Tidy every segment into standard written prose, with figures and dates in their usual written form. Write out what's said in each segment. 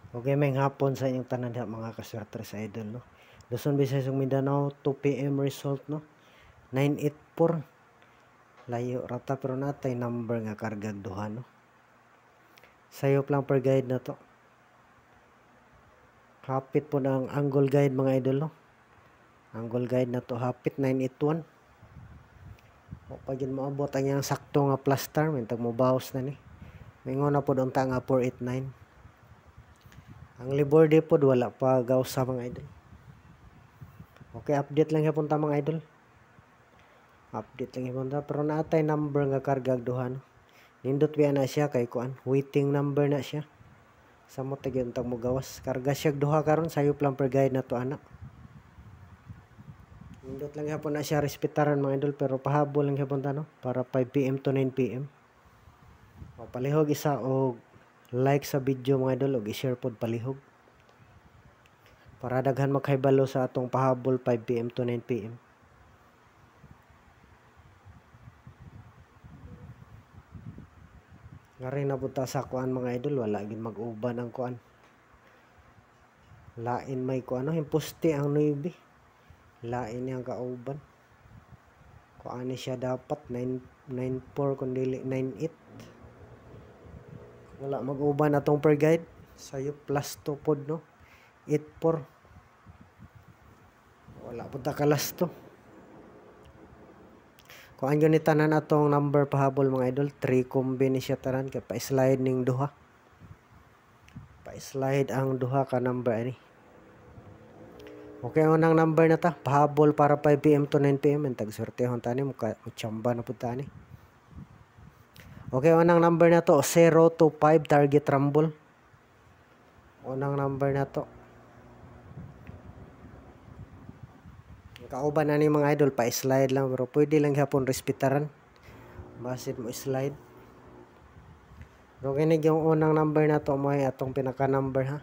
Okay, may hapon sa inyong tanan diha mga kaswerte sa idol, no. Luzon, Visayas ug Mindanao, 2 PM result, no. 984. Layo rata pero natay number nga kargag duha, no. Sayop lang per guide na to. Hapit po ng angle guide mga idol, no. Angle guide na to hapit 981. O pag yun maabot ang yang sakto nga plaster, may tag mo bawas na ni. Mingon na po unta nga 489. Ang libor day po wala pa gausa mga idol. Okay, update lang yapon ta mga idol. Update lang yapon ta pero naatay number nga kargag duha, no. Nindot biya na siya kay kuan, waiting number na siya. Sa mo tagyon tag mo gawas. Karga siya duha karon sayop lang per guide na to ana. Nindot lang yapon na siya respetaran mga idol pero pahabol lang yapon ta, no, para 5 PM to 9 PM. O palihog isa og like sa video mga idol og i-share pod palihog. Para daghan makahibalo sa atong pahabol 5 PM to 9 PM. Ngari na punta sa kuan mga idol, wala gid mag-uban ang kuan. Lain may kuan, imposte ang 9. Lain yang kauban. Kuan ni siya dapat 994 kun dili 98. Wala mag-uban atong per guide. Sayo plus 2 pod, no. 84. Wala punta kalas to. Kung anyo ni tanan atong number pahabol mga idol, 3 kombi ni siya tanan kay pa-slide ning duha. Pa-slide ang duha ka number ani. Okay, unang number na ta, pahabol para 5 PM to 9 PM, tag sortehon tani mo chamba na pud tani. Okay, unang number na to 0 to 5 target rumble. Unang number na to. Kauban na ni mga idol, pa-slide lang pero pwede lang hapon respetaran. Basit mo slide. Pero kinig yung unang number na to mo ay atong pinaka number ha.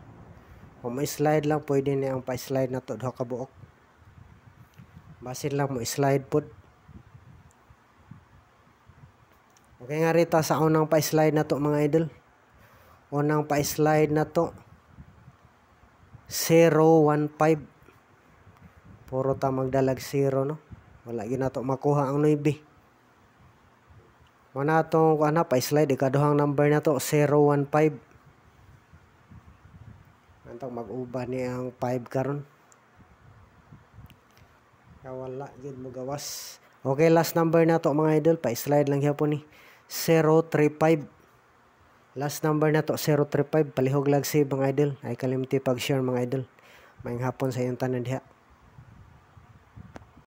Kung mo slide lang pwede ni ang pa-slide na to duha ka buok. Basit lang mo slide pod. Okay nga rita sa unang pa-slide na to mga idol. Unang pa-slide na to 015. Puro ta magdalag 0, no. Wala gyud nato makuha ang 9. Mana tong kuan pa slide ikaduhang number na to 015. Antong mag-uban ni ang 5 karon. Wala gyud mo gawas. Okay, last number na to mga idol, pa slide lang gyapon ni 035. Last number na to 035, palihog lag save mga idol. Ay kalimti pag-share mga idol. Maayong hapon sa iyong tanan diha.